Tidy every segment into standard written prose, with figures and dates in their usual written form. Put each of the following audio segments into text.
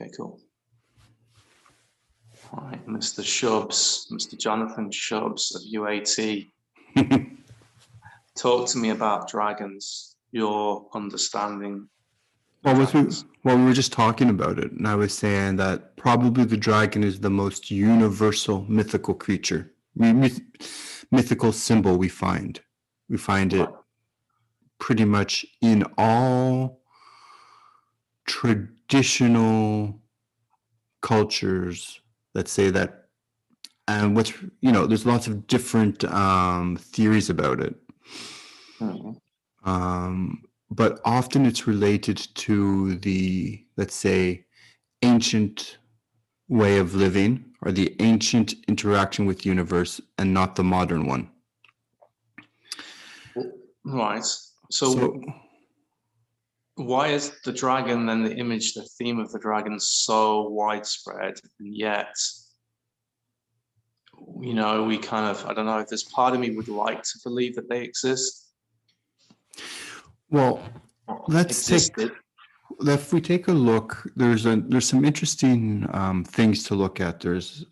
Okay, cool. All right, Mr. Shubs, Mr. Jonathan Shubs of UAT. Talk to me about dragons, your understanding of dragons. Well, we were just talking about it, and I was saying that probably the dragon is the most universal mythical creature, mythical symbol we find. We find it pretty much in all traditional cultures that say that, and there's lots of different theories about it. But often it's related to the, let's say, ancient way of living or the ancient interaction with the universe and not the modern one. Right. So why is the dragon and the image, the theme of the dragon so widespread, and yet, we kind of, I don't know, if there's part of me would like to believe that they exist. Well, if we take a look, there's some interesting things to look at. There's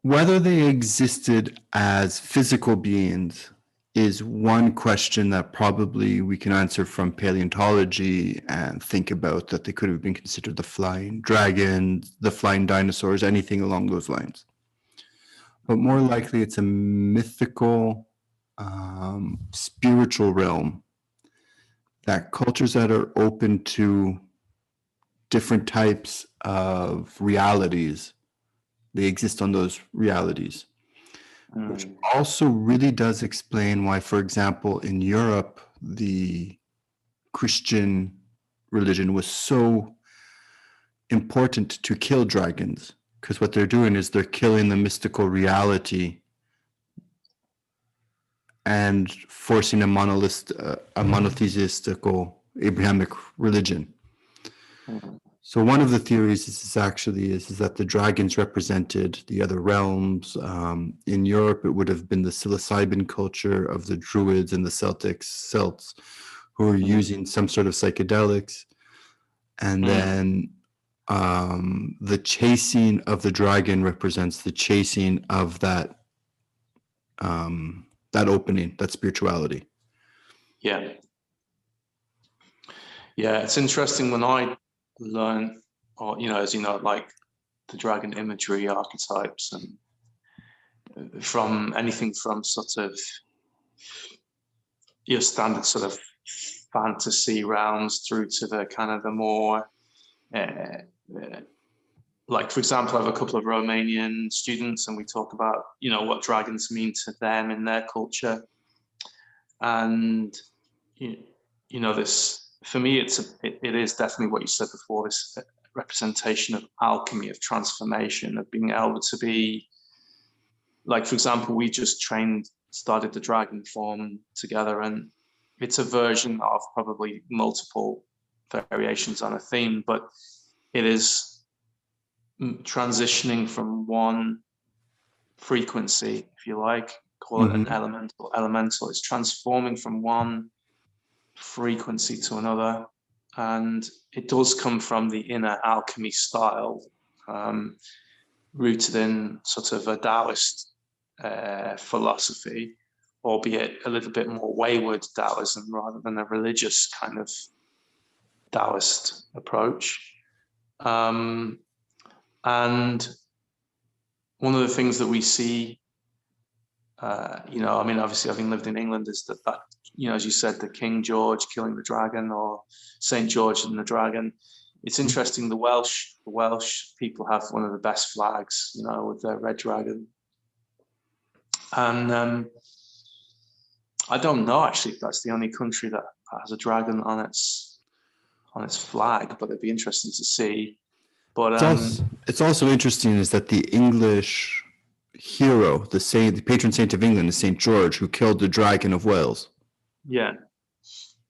whether they existed as physical beings is one question that probably we can answer from paleontology and think about, that they could have been considered the flying dragons, the flying dinosaurs, anything along those lines. But more likely it's a mythical, spiritual realm, that cultures that are open to different types of realities, they exist on those realities. Which also really does explain why, for example, in Europe, the Christian religion was so important to kill dragons, because what they're doing is they're killing the mystical reality and forcing a monotheistical Abrahamic religion. So one of the theories is that the dragons represented the other realms. In Europe, it would have been the psilocybin culture of the Druids and the Celts, who were using some sort of psychedelics. And then the chasing of the dragon represents the chasing of that opening, that spirituality. Yeah. Yeah, it's interesting when I learn, or as like the dragon imagery, archetypes, and from anything from sort of your standard sort of fantasy realms through to the kind of the more like, for example, I have a couple of Romanian students and we talk about what dragons mean to them in their culture, and this, for me, it is definitely what you said before, this representation of alchemy, of transformation, of being able to be, like, for example, we just started the dragon form together, and it's a version of probably multiple variations on a theme, but it is transitioning from one frequency, if you like, call it an elemental. It's transforming from one frequency to another, and it does come from the inner alchemy style, rooted in sort of a Taoist philosophy, albeit a little bit more wayward Taoism rather than a religious kind of Taoist approach. And one of the things that we see, obviously having lived in England, is that as you said, the King George killing the dragon, or St. George and the dragon. It's interesting, the Welsh people have one of the best flags, with their red dragon. And I don't know actually if that's the only country that has a dragon on its flag, but it'd be interesting to see. But it's also interesting is that the English hero, the patron saint of England, is St. George, who killed the dragon of Wales. Yeah,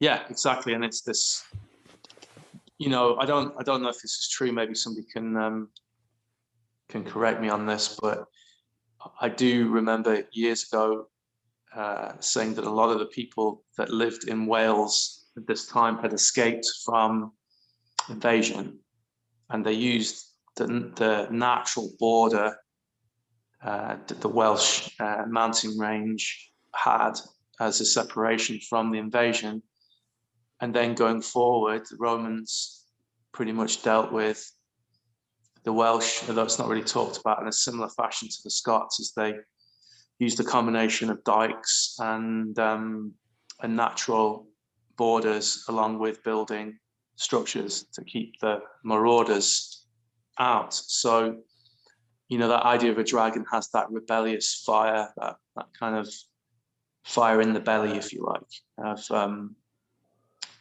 exactly. And it's this, I don't know if this is true. Maybe somebody can correct me on this, but I do remember years ago saying that a lot of the people that lived in Wales at this time had escaped from invasion, and they used the natural border that the Welsh mountain range had as a separation from the invasion. And then going forward, the Romans pretty much dealt with the Welsh, although it's not really talked about, in a similar fashion to the Scots, as they used a combination of dikes and natural borders, along with building structures to keep the marauders out. So, that idea of a dragon has that rebellious fire, that kind of fire in the belly, if you like,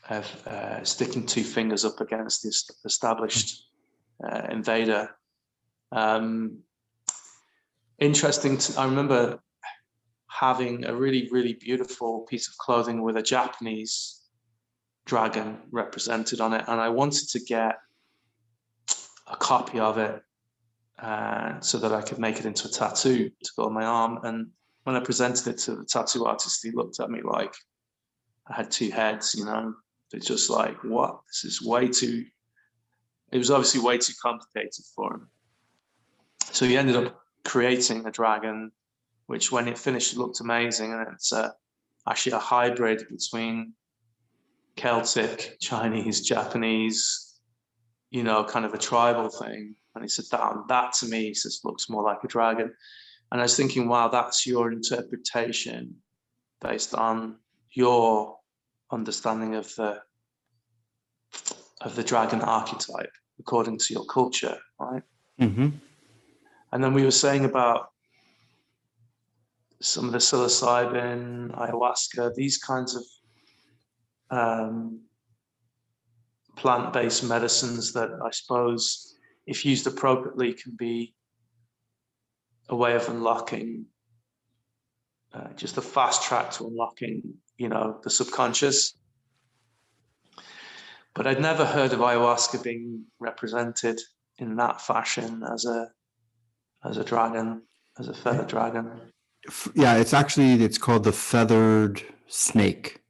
of sticking two fingers up against the established invader. Interesting. I remember having a really, really beautiful piece of clothing with a Japanese dragon represented on it, and I wanted to get a copy of it so that I could make it into a tattoo to go on my arm. And when I presented it to the tattoo artist, he looked at me like I had two heads, It's just like, what? This is way too, it was obviously way too complicated for him. So he ended up creating a dragon, which when it finished looked amazing. And it's actually a hybrid between Celtic, Chinese, Japanese, kind of a tribal thing. And he said, that to me, he says, looks more like a dragon. And I was thinking, wow, that's your interpretation based on your understanding of the dragon archetype according to your culture, right? Mm-hmm. And then we were saying about some of the psilocybin, ayahuasca, these kinds of plant-based medicines that I suppose, if used appropriately, can be a way of unlocking, just a fast track to unlocking, the subconscious. But I'd never heard of ayahuasca being represented in that fashion as a dragon, as a feathered dragon. Yeah, it's called the feathered snake.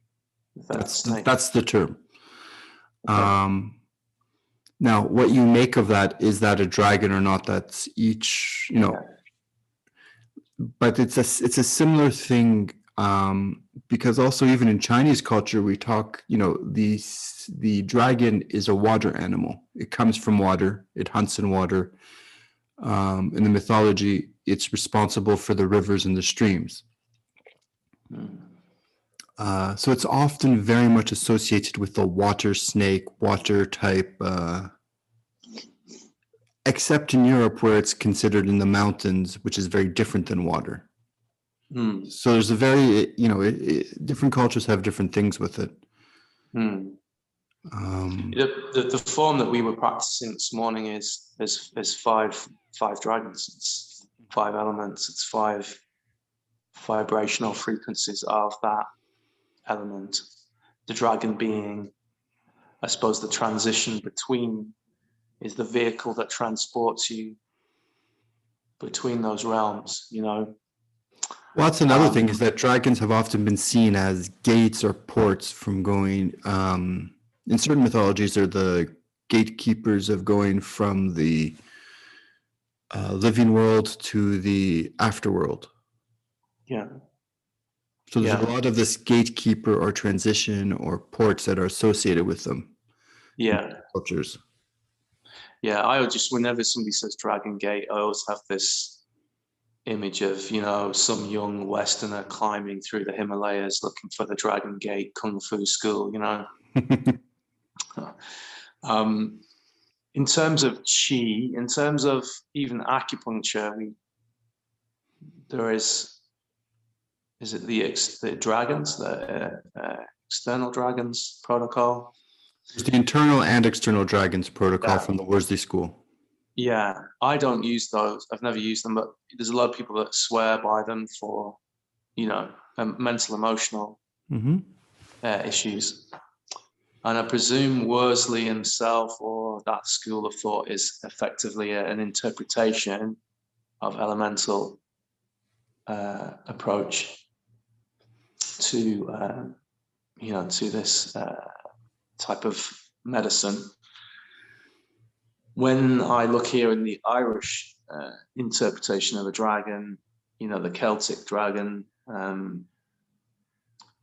That's the term. Okay. Now, what you make of that, is that a dragon or not? That's each, But it's a similar thing, because also even in Chinese culture we talk, the dragon is a water animal. It comes from water. It hunts in water. In the mythology, it's responsible for the rivers and the streams. So it's often very much associated with the water snake, water type, except in Europe where it's considered in the mountains, which is very different than water. So there's a very, different cultures have different things with it. The form that we were practicing this morning is five dragons. It's 5 elements. It's 5 vibrational frequencies of that element. The dragon being, I suppose, the transition between, is the vehicle that transports you between those realms, Well, that's another thing, is that dragons have often been seen as gates or ports from going, in certain mythologies, they're the gatekeepers of going from the living world to the afterworld. Yeah. So there's a lot of this gatekeeper or transition or ports that are associated with them. Yeah. Cultures. Yeah, I would just, whenever somebody says Dragon Gate, I always have this image of, some young Westerner climbing through the Himalayas looking for the Dragon Gate Kung Fu school, In terms of Qi, in terms of even acupuncture, there is it the dragons, the external dragons protocol? There's the internal and external dragons protocol from the Worsley School. Yeah, I don't use those. I've never used them, but there's a lot of people that swear by them for, mental, emotional issues. And I presume Worsley himself, or that school of thought, is effectively an interpretation of elemental approach to, to this type of medicine. when I look here in the Irish interpretation of a dragon, the Celtic dragon,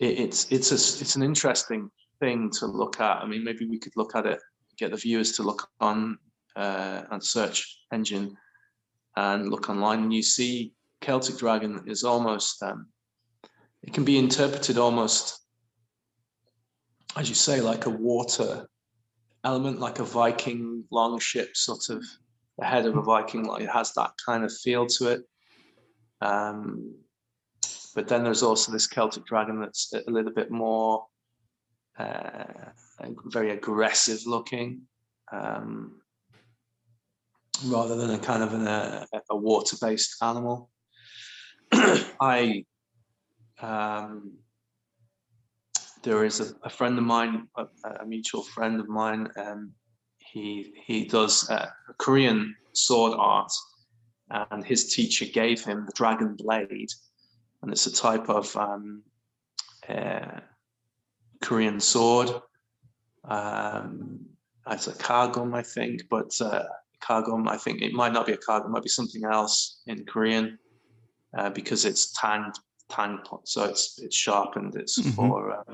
it's an interesting thing to look at. I mean, maybe we could look at it, get the viewers to look on search engine and look online, and you see Celtic dragon is almost, it can be interpreted almost, as you say, like a water element, like a Viking longship, sort of the head of a Viking. Like, it has that kind of feel to it. But then there's also this Celtic dragon that's a little bit more very aggressive looking, rather than a kind of a water-based animal. There is a friend of mine, a mutual friend of mine, he does Korean sword art, and his teacher gave him the dragon blade, and it's a type of Korean sword. It's a kagum, I think, but kagum, I think it might not be a kagum, it might be something else in Korean, because it's tanged, so it's sharpened. It's for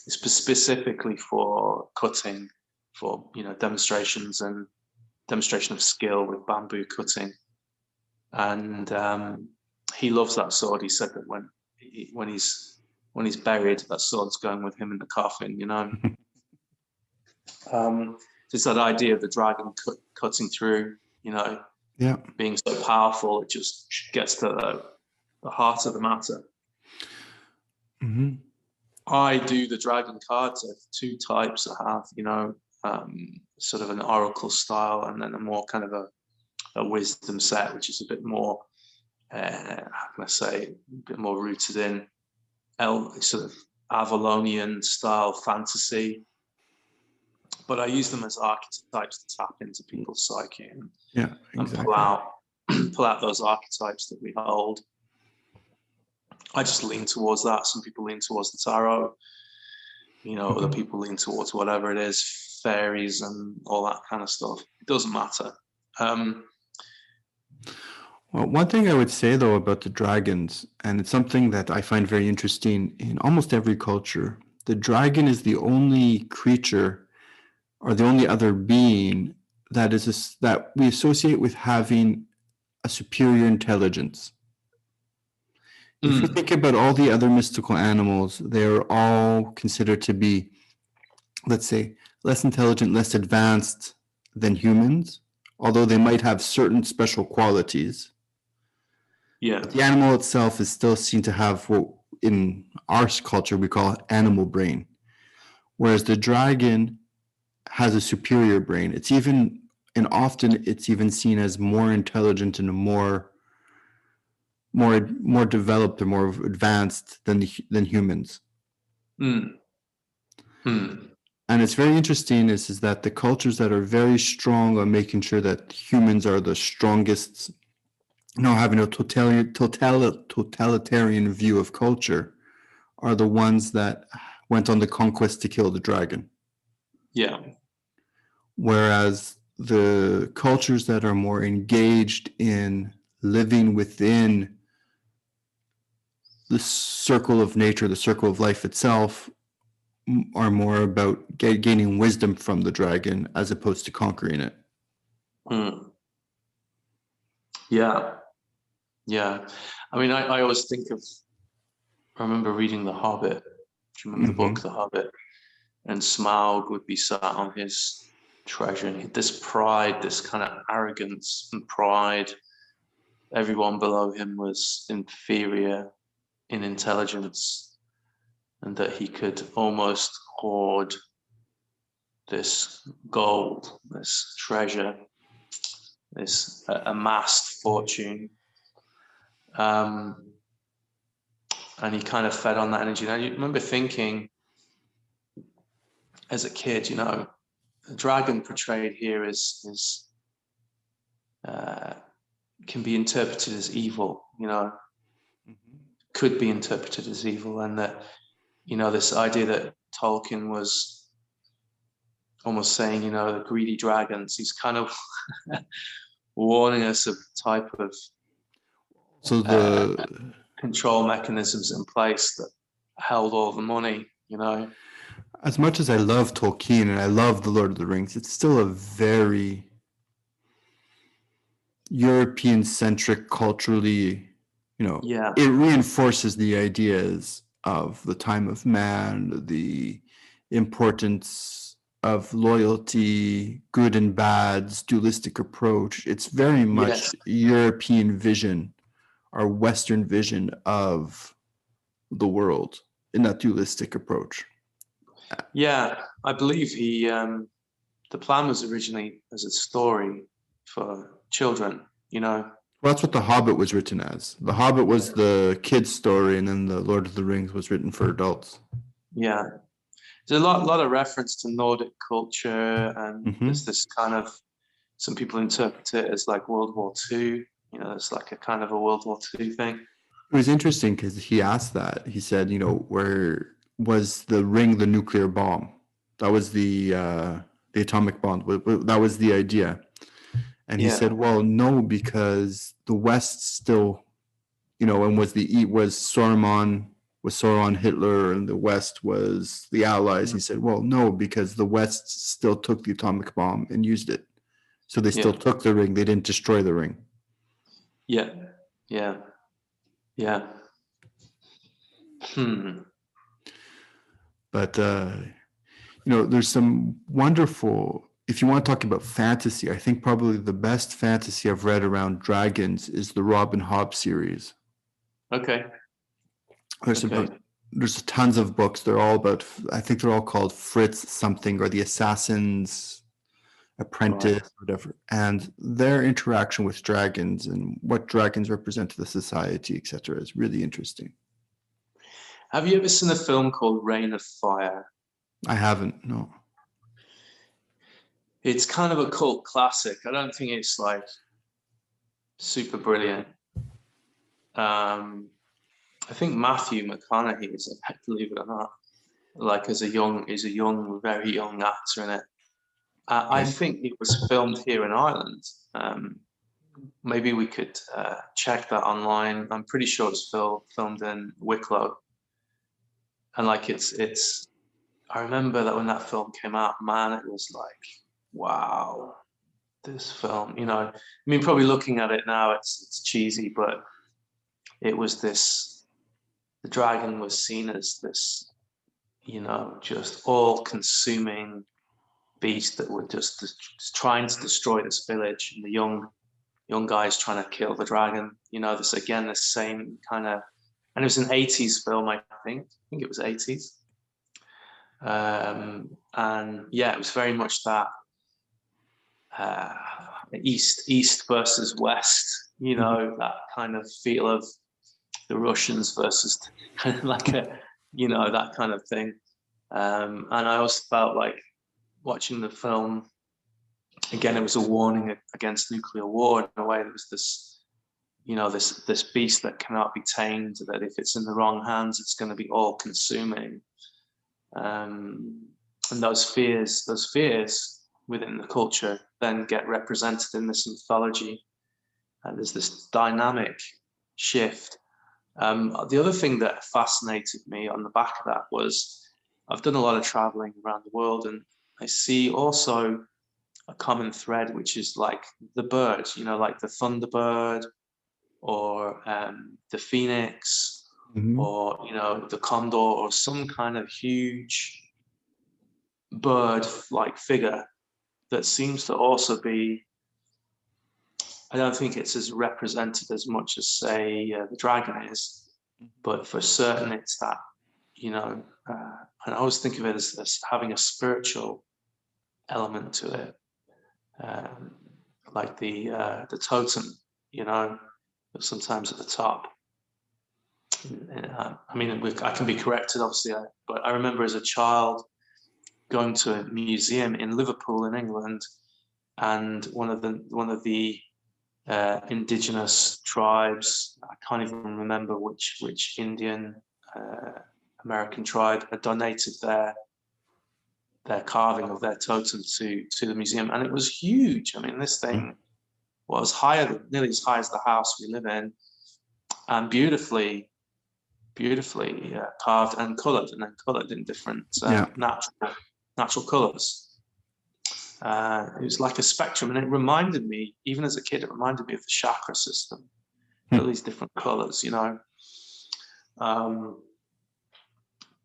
specifically for cutting, for demonstrations and demonstration of skill with bamboo cutting. And he loves that sword. He said that when he's buried, that sword's going with him in the coffin. It's that idea of the dragon cutting through, being so powerful, it just gets to the heart of the matter. I do the dragon cards. I have two types. I have, sort of an oracle style, and then a more kind of a wisdom set, which is a bit more, how can I say, a bit more rooted in sort of Avalonian style fantasy. But I use them as archetypes to tap into people's psyche and pull out those archetypes that we hold. I just lean towards that. Some people lean towards the tarot. Other people lean towards whatever it is, fairies and all that kind of stuff. It doesn't matter. Well, one thing I would say, though, about the dragons, and it's something that I find very interesting in almost every culture, the dragon is the only creature or the only other being that we associate with having a superior intelligence. If you think about all the other mystical animals, they're all considered to be, let's say, less intelligent, less advanced than humans, although they might have certain special qualities. Yeah. But the animal itself is still seen to have what in our culture we call animal brain, whereas the dragon has a superior brain. Often it's even seen as more intelligent and more developed or more advanced than humans. And it's very interesting is that the cultures that are very strong on making sure that humans are the strongest, having a totalitarian view of culture, are the ones that went on the conquest to kill the dragon. Yeah. Whereas the cultures that are more engaged in living within the circle of nature, the circle of life itself, are more about gaining wisdom from the dragon as opposed to conquering it. Yeah. I mean, I always think of, I remember reading The Hobbit. Do you remember the book, The Hobbit? And Smaug would be sat on his treasure, and this pride, this kind of arrogance and pride. Everyone below him was inferior in intelligence, and that he could almost hoard this gold, this treasure, this amassed fortune. And he kind of fed on that energy. And I remember thinking as a kid, the dragon portrayed here can be interpreted as evil, could be interpreted as evil. And that, this idea that Tolkien was almost saying, you know, the greedy dragons. He's kind of warning us of the type of So the control mechanisms in place that held all the money, you know. as much as I love Tolkien and I love The Lord of the Rings, it's still a very European centric culturally, Yeah, it reinforces the ideas of the time of man, the importance of loyalty, good and bad's dualistic approach. It's very much yes, European vision, our Western vision of the world in that dualistic approach. yeah. I believe the plan was originally as a story for children, you know. Well, that's what The Hobbit was written as. The Hobbit was the kids' story, and then The Lord of the Rings was written for adults. Yeah, there's a lot of reference to Nordic culture, and Mm-hmm. there's this kind of, some people interpret it as like World War II. You know, it's like a kind of a World War II thing. It was interesting because he asked that. He said, where was the ring the nuclear bomb? That was the atomic bomb. That was the idea. And he Yeah, said, well, no, because the West still, and was Sauron Hitler, and the West was the Allies. He said, well, no, because the West still took the atomic bomb and used it. So they still yeah, took the ring. They didn't destroy the ring. yeah, yeah, yeah. Hmm. But there's some wonderful. If you want to talk about fantasy, I think probably the best fantasy I've read around dragons is the Robin Hobb series. Okay. There's Okay. about there's tons of books. They're all about. I think they're all called Fritz something or the Assassin's Right. Apprentice, whatever. And their interaction with dragons and what dragons represent to the society, etc., is really interesting. Have you ever seen a film called Reign of Fire? I haven't. No. It's kind of a cult classic. I don't think it's like super brilliant. I think Matthew McConaughey is in it, believe it or not. Like is a young, very young actor in it. I Okay. think it was filmed here in Ireland. Maybe we could check that online. I'm pretty sure it's filmed in Wicklow. And like it's. I remember that when that film came out, man, it was like, wow, this film. You know, I mean, probably looking at it now, it's cheesy, but it was this. The dragon was seen as this, you know, just all-consuming beast that would just trying to destroy this village, and the young guys trying to kill the dragon. You know, this again, the same kind of, and it was an '80s film, I think. I think it was '80s, and yeah, it was very much that uh, east versus west. You Mhm. know, that kind of feel of the Russians versus kind of like a, you know, that kind of thing. And I also felt like watching the film again, it was a warning against nuclear war in a way. There was this, you know, this beast that cannot be tamed. That if it's in the wrong hands, it's going to be all consuming. And those fears within the culture then get represented in this mythology. And there's this dynamic shift. The other thing that fascinated me on the back of that was I've done a lot of traveling around the world, and I see also a common thread, which is like the bird, you know, like the thunderbird or the phoenix Mhm. or, you know, the condor or some kind of huge bird like figure that seems to also be, I don't think it's as represented as much as, say, the dragon is, but for certain it's that, you know, and I always think of it as having a spiritual element to it. Um, like the totem, you know, sometimes at the top. I mean, I can be corrected, obviously, but I remember as a child going to a museum in Liverpool, in England, and one of the indigenous tribes. I can't even remember which Indian American tribe had donated their carving of their totem to the museum, and it was huge. I mean, this thing was nearly as high as the house we live in, and beautifully carved and coloured, and then coloured in different natural colours. It was like a spectrum, and it reminded me, even as a kid, it reminded me of the chakra system. All these different colours, you know.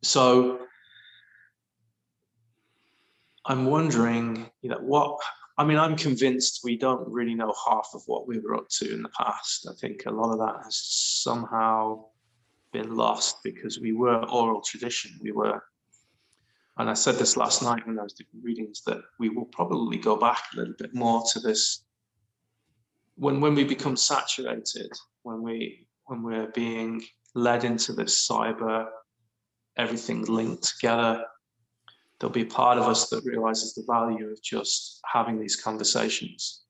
So I'm wondering, you know, I'm convinced we don't really know half of what we were up to in the past. I think a lot of that has somehow been lost because we were oral tradition. And I said this last night when I was doing readings, that we will probably go back a little bit more to this when we become saturated, when we're being led into this cyber, everything's linked together. There'll be a part of us that realizes the value of just having these conversations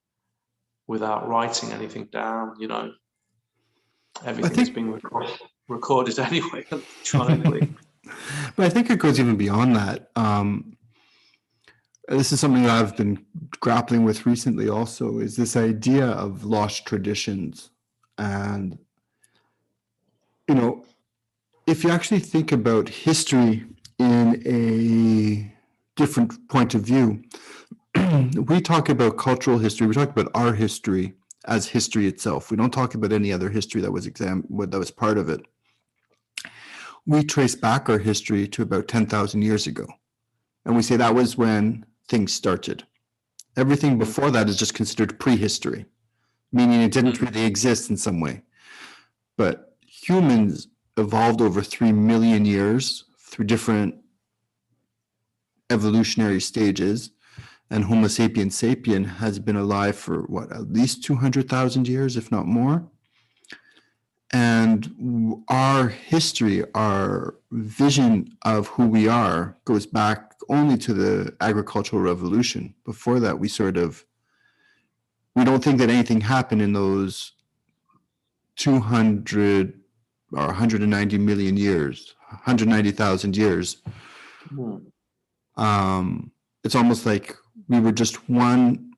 without writing anything down, you know. Everything's being recorded anyway, electronically. But I think it goes even beyond that. This is something that I've been grappling with recently also, is this idea of lost traditions. And, you know, if you actually think about history in a different point of view, we talk about cultural history, we talk about our history as history itself. We don't talk about any other history that was part of it. We trace back our history to about 10,000 years ago. And we say that was when things started. Everything before that is just considered prehistory, meaning it didn't really exist in some way. But humans evolved over 3 million years through different evolutionary stages. And Homo sapiens sapien has been alive for at least 200,000 years, if not more. And our history, our vision of who we are goes back only to the agricultural revolution. Before that, we don't think that anything happened in those 200 or 190 million years, 190,000 years. It's almost like we were just one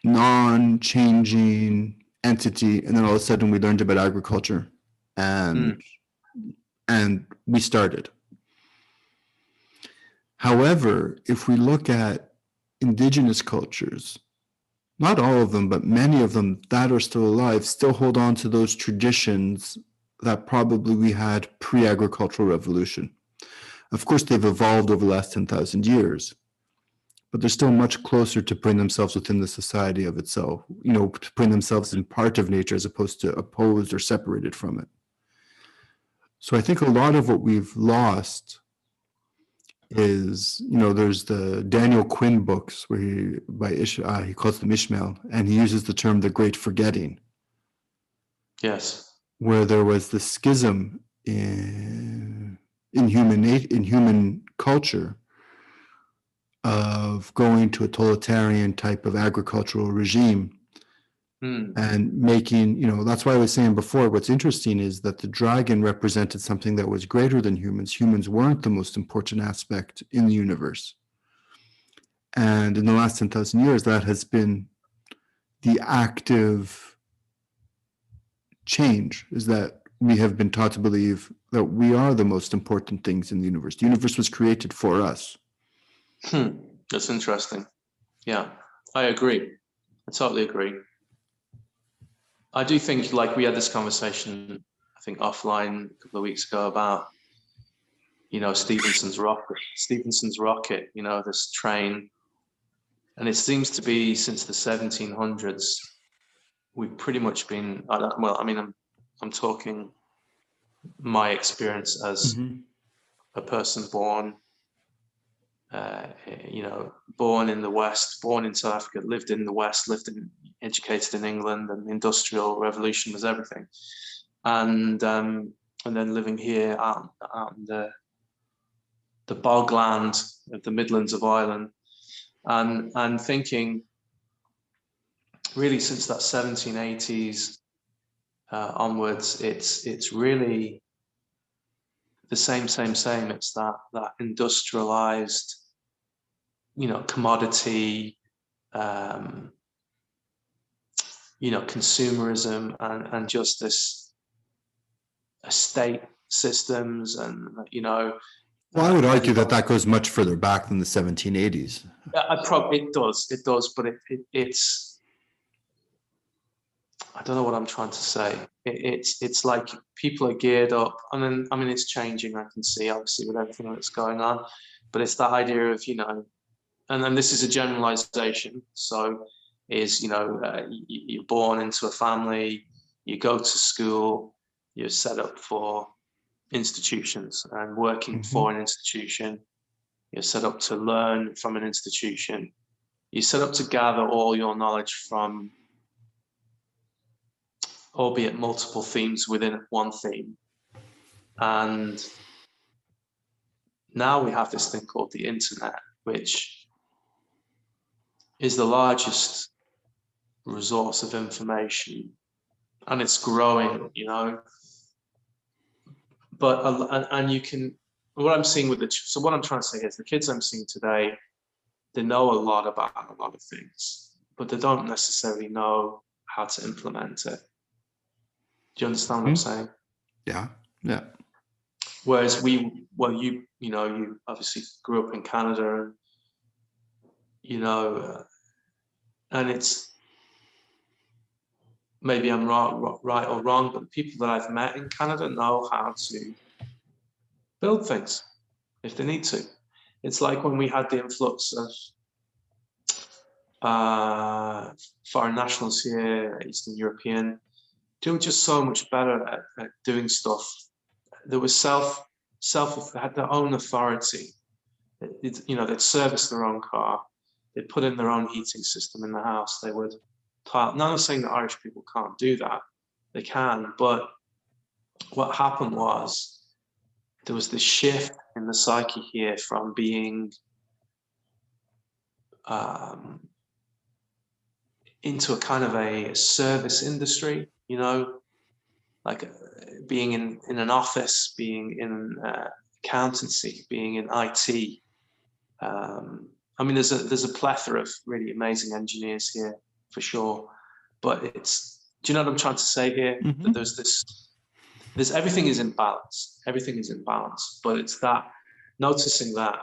non-changing entity, and then all of a sudden we learned about agriculture and we started. However, if we look at indigenous cultures, not all of them, but many of them that are still alive, still hold on to those traditions that probably we had pre-agricultural revolution. Of course, they've evolved over the last 10,000 years, but they're still much closer to putting themselves within the society of itself, you know, to putting themselves in part of nature as opposed to opposed or separated from it. So I think a lot of what we've lost is, you know, there's the Daniel Quinn books where he calls them Ishmael, and he uses the term the great forgetting. Yes. Where there was the schism in human culture of going to a totalitarian type of agricultural regime and making, you know, that's why I was saying before, what's interesting is that the dragon represented something that was greater than humans. Humans weren't the most important aspect in the universe. And in the last 10,000 years, that has been the active change, is that we have been taught to believe that we are the most important things in the universe. The universe was created for us. That's interesting. Yeah, I agree. I totally agree. I do think, like, we had this conversation, I think offline a couple of weeks ago about, you know, Stephenson's rocket, you know, this train. And it seems to be since the 1700s, we've pretty much been, I'm talking my experience as a person born, you know, born in the West, born in South Africa, lived in the West, educated in England, and the Industrial Revolution was everything. And then living here out in the bogland of the Midlands of Ireland, and thinking really since that 1780s onwards, it's really the same. It's that industrialized commodity, consumerism, and just this estate systems, and Well, I would argue that goes much further back than the 1780s. It does, but it's, I don't know what I'm trying to say. It's like people are geared up, and then, I mean, it's changing. I can see, obviously, with everything that's going on, but it's that idea of, and then this is a generalization. So you're born into a family, you go to school, you're set up for institutions and working for an institution. You're set up to learn from an institution. You're set up to gather all your knowledge from, albeit multiple themes within one theme. And now we have this thing called the internet, which is the largest resource of information, and it's growing, but and you can, what I'm seeing so what I'm trying to say is, the kids I'm seeing today, they know a lot about a lot of things, but they don't necessarily know how to implement it. Do you understand what I'm saying? Yeah. Whereas you obviously grew up in Canada, and and it's, maybe I'm right or wrong, but the people that I've met in Canada know how to build things if they need to. It's like when we had the influx of foreign nationals here, Eastern European, they were just so much better at doing stuff. They were they had their own authority. They'd service their own car. They'd put in their own heating system in the house. They would tile. Now, I'm not saying that Irish people can't do that. They can, but what happened was, there was this shift in the psyche here from being into a kind of a service industry, like being in an office, being in accountancy, being in IT. I mean, there's a plethora of really amazing engineers here, for sure. But do you know what I'm trying to say here? That there's everything is in balance. Everything is in balance. But it's that, noticing that.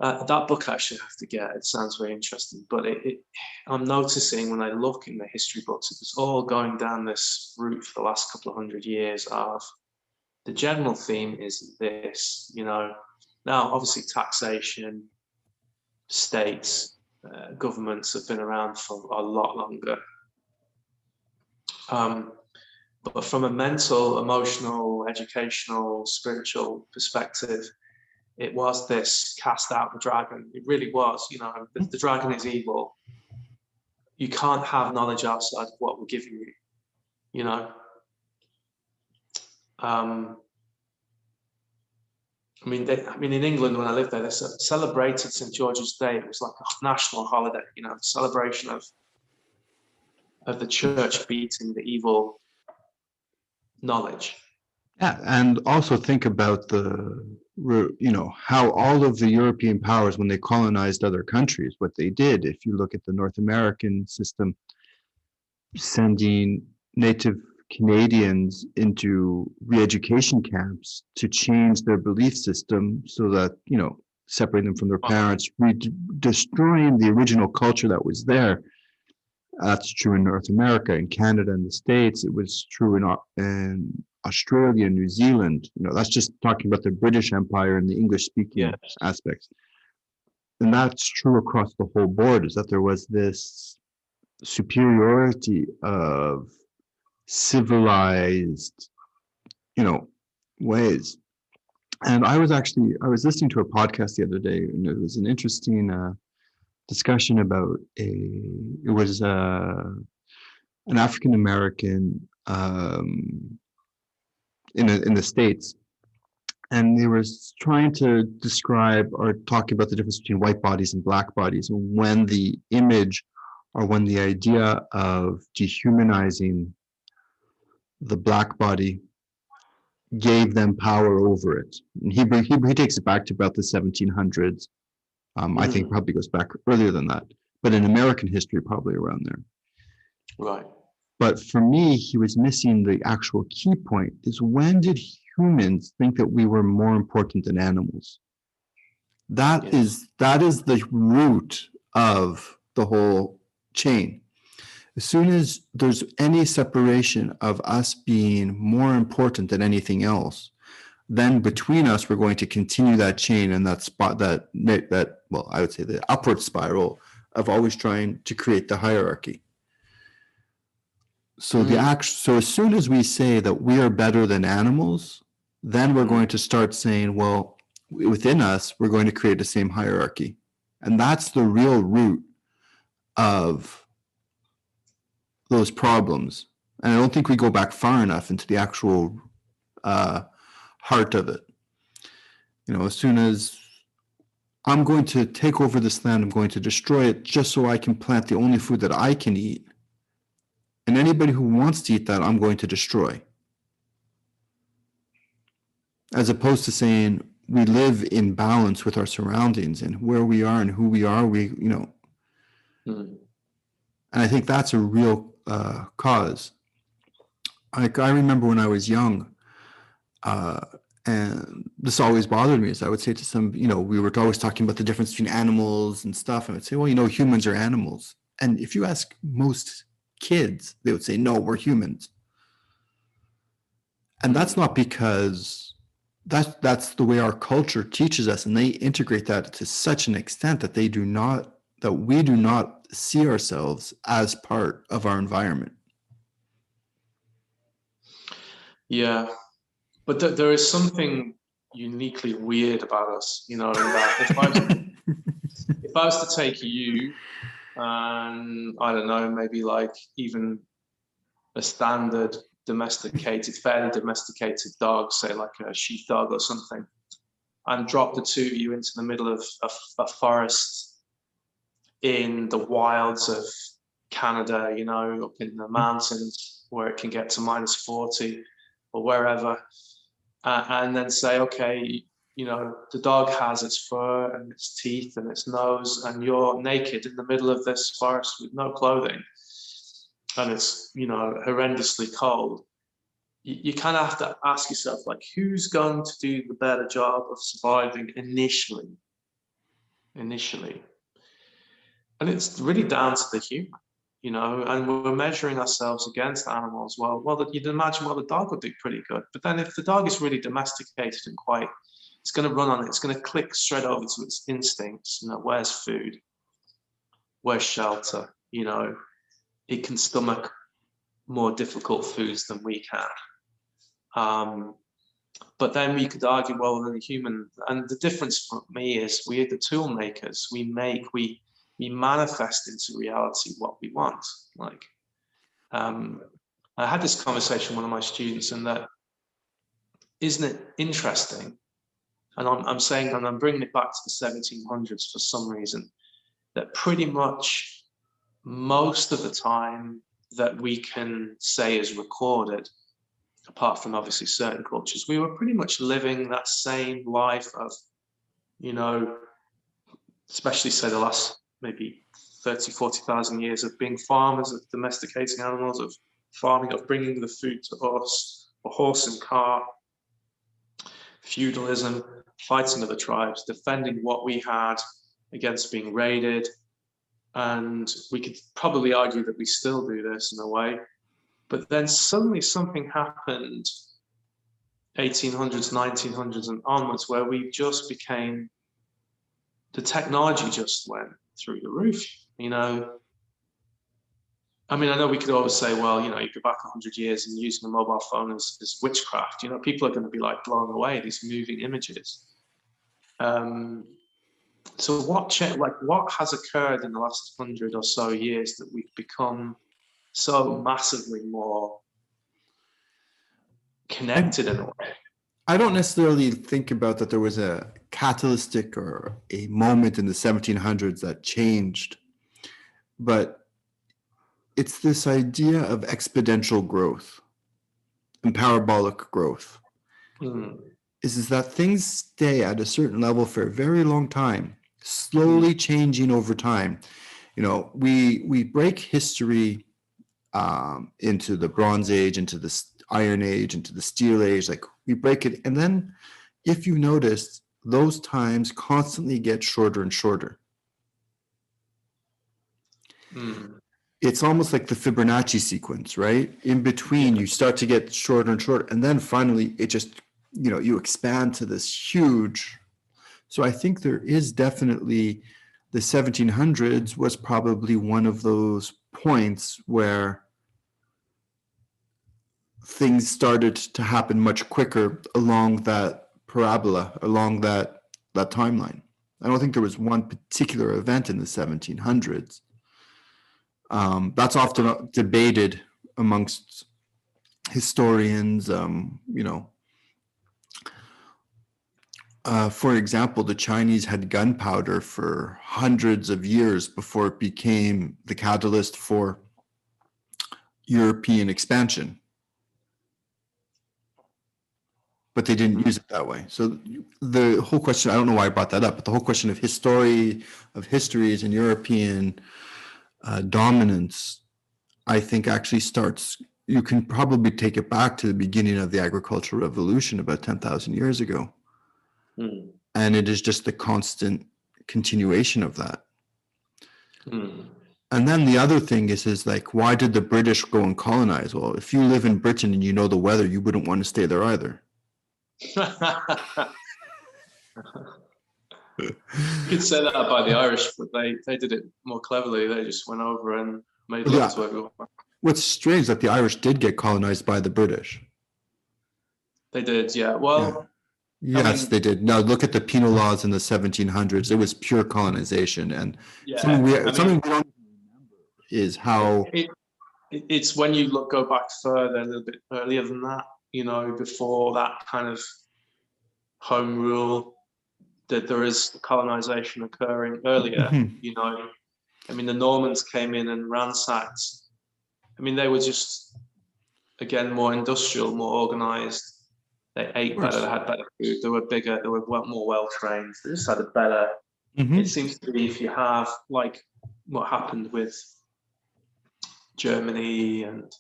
That book I actually have to get. It sounds very interesting. But I'm noticing, when I look in the history books, it's all going down this route for the last couple of 100 years of, the general theme is this, Now, obviously, taxation, states, governments have been around for a lot longer. But from a mental, emotional, educational, spiritual perspective, it was this cast out the dragon. It really was, the dragon is evil. You can't have knowledge outside of what we're giving you, I mean, in England, when I lived there, they celebrated St. George's Day. It was like a national holiday, celebration of the church beating the evil knowledge. Yeah, and also think about how all of the European powers, when they colonized other countries, what they did. If you look at the North American system, sending Native Canadians into re-education camps to change their belief system so that, separate them from their parents, destroying the original culture that was there. That's true in North America, in Canada, and the States. It was true in Australia, New Zealand. That's just talking about the British Empire and the English-speaking aspects. And that's true across the whole board, is that there was this superiority of civilized, ways. And I was listening to a podcast the other day, and it was an interesting discussion about an African American in the States, and they were trying to describe or talk about the difference between white bodies and black bodies, and when the image or when the idea of dehumanizing the black body gave them power over it. And he takes it back to about the 1700s, I think probably goes back earlier than that, but in American history, probably around there. Right. But for me, he was missing the actual key point, is when did humans think that we were more important than animals? That is the root of the whole chain. As soon as there's any separation of us being more important than anything else, then between us, we're going to continue that chain and that spot, that well, I would say the upward spiral of always trying to create the hierarchy. So so as soon as we say that we are better than animals, then we're going to start saying, well, within us, we're going to create the same hierarchy. And that's the real root of those problems. And I don't think we go back far enough into the actual heart of it. You know, as soon as I'm going to take over this land, I'm going to destroy it just so I can plant the only food that I can eat. And anybody who wants to eat that, I'm going to destroy. As opposed to saying we live in balance with our surroundings and where we are and who we are, and I think that's a real cause. I remember when I was young, and this always bothered me, is I would say to some, we were always talking about the difference between animals and stuff. And I would say, well, humans are animals. And if you ask most kids, they would say, no, we're humans. And that's not because that's the way our culture teaches us. And they integrate that to such an extent that we do not see ourselves as part of our environment. Yeah. But there is something uniquely weird about us, in that if I was to take you and I don't know, maybe like even a standard fairly domesticated dog, say like a sheepdog or something, and drop the two of you into the middle of a forest in the wilds of Canada, up in the mountains where it can get to -40 or wherever. And then say, okay, the dog has its fur and its teeth and its nose, and you're naked in the middle of this forest with no clothing, and it's, horrendously cold. You kind of have to ask yourself, like, who's going to do the better job of surviving initially? And it's really down to the human. And we're measuring ourselves against animals. Well, you'd imagine, the dog would do pretty good. But then if the dog is really domesticated and it's going to run on it, it's going to click straight over to its instincts. Where's food? Where's shelter? It can stomach more difficult foods than we can. But then we could argue, well, then the human, and the difference for me is we're the tool makers. We manifest into reality what we want. Like, I had this conversation with one of my students, and that, isn't it interesting? And I'm saying, and I'm bringing it back to the 1700s for some reason, that pretty much most of the time that we can say is recorded, apart from obviously certain cultures, we were pretty much living that same life of, especially say the last maybe 30, 40,000 years of being farmers, of domesticating animals, of farming, of bringing the food to us, a horse and cart, feudalism, fighting other tribes, defending what we had against being raided. And we could probably argue that we still do this in a way. But then suddenly something happened, 1800s, 1900s and onwards, where we just became, the technology just went through the roof. I know we could always say, well, you go back 100 years and using a mobile phone is witchcraft. People are going to be like blown away, these moving images. So what has occurred in the last 100 or so years that we've become so massively more connected in a way? I don't necessarily think about that there was a catalytic or a moment in the 1700s that changed, but it's this idea of exponential growth and parabolic growth. Is that things stay at a certain level for a very long time, slowly changing over time. You know, we break history into the Bronze Age, into the Iron Age, into the Steel Age. Like we break it, and then if you notice, those times constantly get shorter and shorter. It's almost like the Fibonacci sequence, right? In between, you start to get shorter and shorter, and then finally it just, you know, you expand to this huge. So I think there is definitely, the 1700s was probably one of those points where things started to happen much quicker along that parabola, along that timeline. I don't think there was one particular event in the 1700s. That's often debated amongst historians. You know, for example, the Chinese had gunpowder for hundreds of years before it became the catalyst for European expansion. But they didn't use it that way. So the whole question, I don't know why I brought that up, but the whole question of histories and European dominance, I think actually starts, you can probably take it back to the beginning of the agricultural revolution about 10,000 years ago. And it is just the constant continuation of that. And then the other thing is like, why did the British go and colonize? Well, if you live in Britain and you know the weather, you wouldn't want to stay there either. You could say that about the Irish, but they did it more cleverly. They just went over and made love to everyone. What's strange is that the Irish did get colonized by the British. They did, yeah. Well, yes, I mean, they did. Now look at the penal laws in the 1700s. It was pure colonization, and something we don't remember is how it's when you go back further, a little bit earlier than that. You know, before that kind of home rule, that there is colonization occurring earlier. You know, I mean, the Normans came in and ransacked. I mean, they were just, again, more industrial, more organized. They ate better, they had better food, they were bigger, they were more well-trained. They just had a better, it seems to be, if you have, like what happened with Germany and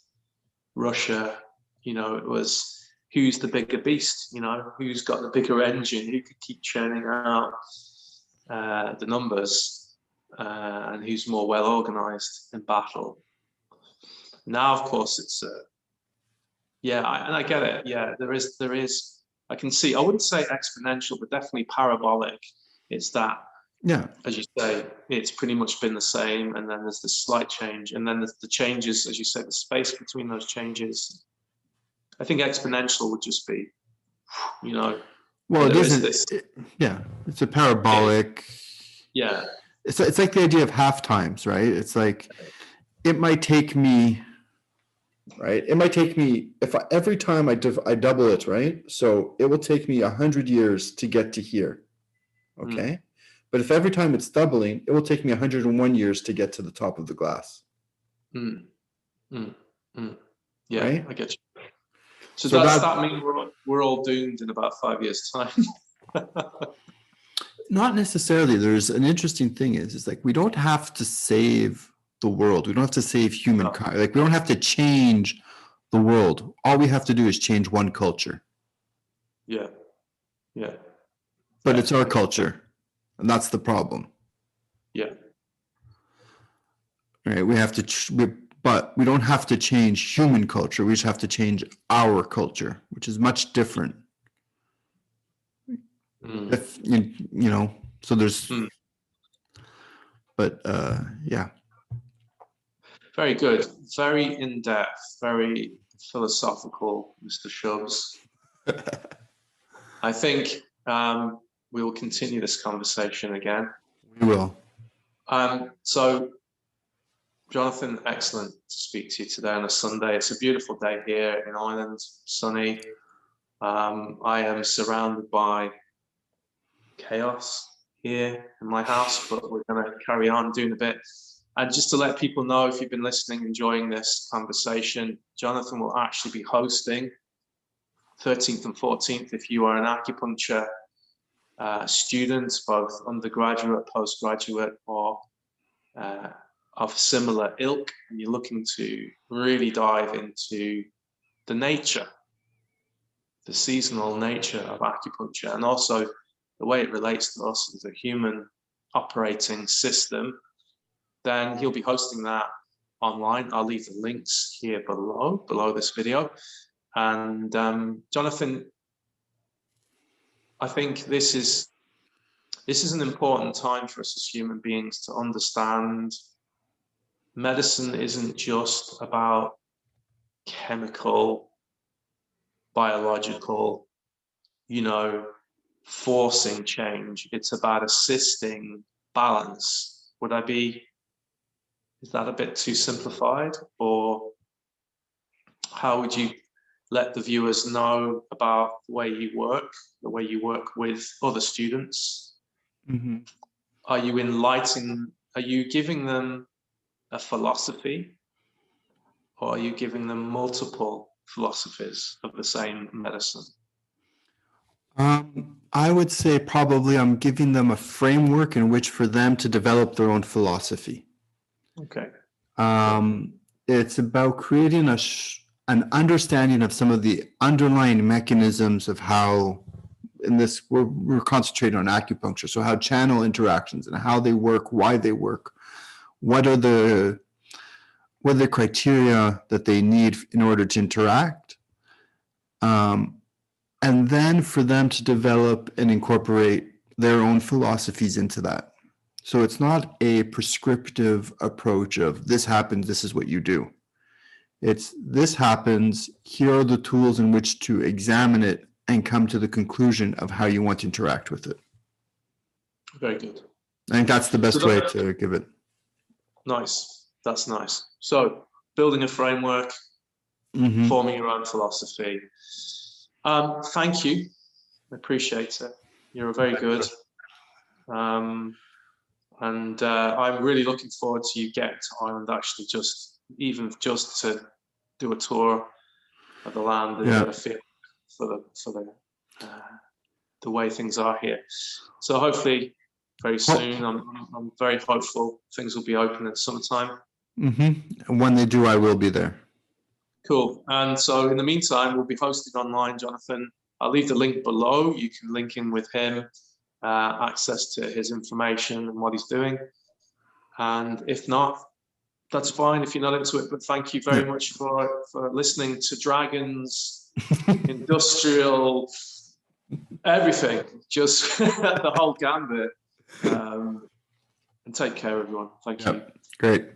Russia, you know, it was who's the bigger beast, you know, who's got the bigger engine, who could keep churning out the numbers, and who's more well organized in battle. Now, of course, it's and I get it. Yeah, there is. I can see. I wouldn't say exponential, but definitely parabolic. It's that. Yeah. As you say, it's pretty much been the same, and then there's this slight change, and then there's the changes, as you say, the space between those changes. I think exponential would just be, you know. Well, it isn't. It's a parabolic. Yeah. It's like the idea of half times, right? It's like it might take me. Right. It might take me, every time I double it, right? So it will take me 100 years to get to here. Okay. But if every time it's doubling, it will take me 101 years to get to the top of the glass. Yeah, right? I get you. So does that mean we're all doomed in about 5 years' time? Not necessarily. There's an interesting thing is like, we don't have to save the world. We don't have to save humankind. Like, we don't have to change the world. All we have to do is change one culture. Yeah. But it's our culture, and that's the problem. Yeah. Right. We have to, but we don't have to change human culture. We just have to change our culture, which is much different. If you know, so there's, but yeah. Very good. Very in-depth, very philosophical, Mr. Shubs. I think we will continue this conversation again. We will. So, Jonathan, excellent to speak to you today on a Sunday. It's a beautiful day here in Ireland, sunny. I am surrounded by chaos here in my house, but we're going to carry on doing a bit. And just to let people know, if you've been listening, enjoying this conversation, Jonathan will actually be hosting 13th and 14th, if you are an acupuncture students, both undergraduate, postgraduate, or of similar ilk, and you're looking to really dive into the nature, the seasonal nature of acupuncture, and also the way it relates to us as a human operating system, then he'll be hosting that online. I'll leave the links here below this video. And Jonathan, I think this is an important time for us as human beings to understand medicine isn't just about chemical, biological, forcing change. It's about assisting balance. Is that a bit too simplified? Or how would you let the viewers know about the way you work with other students? Mm-hmm. Are you giving them a philosophy, or are you giving them multiple philosophies of the same medicine? I would say probably I'm giving them a framework in which for them to develop their own philosophy. Okay. It's about creating an understanding of some of the underlying mechanisms of how, in this, we're concentrating on acupuncture. So how channel interactions and how they work, why they work, what are the criteria that they need in order to interact. And then for them to develop and incorporate their own philosophies into that. So it's not a prescriptive approach of this happens, this is what you do. It's this happens, here are the tools in which to examine it and come to the conclusion of how you want to interact with it. Very good. I think that's the best way to give it. Nice. That's nice. So building a framework, forming your own philosophy. Thank you. I appreciate it. You're very good. And I'm really looking forward to you getting to Ireland, actually, just to do a tour of the land and get a feel for the way things are here. So hopefully very soon, I'm very hopeful things will be open in summertime. And when they do, I will be there. Cool. And so in the meantime, we'll be hosting online, Jonathan. I'll leave the link below. You can link in with him, access to his information and what he's doing. And if not, that's fine if you're not into it. But thank you very much for listening to Dragons, industrial, everything, just the whole gambit. And take care, everyone. Thank you. Great.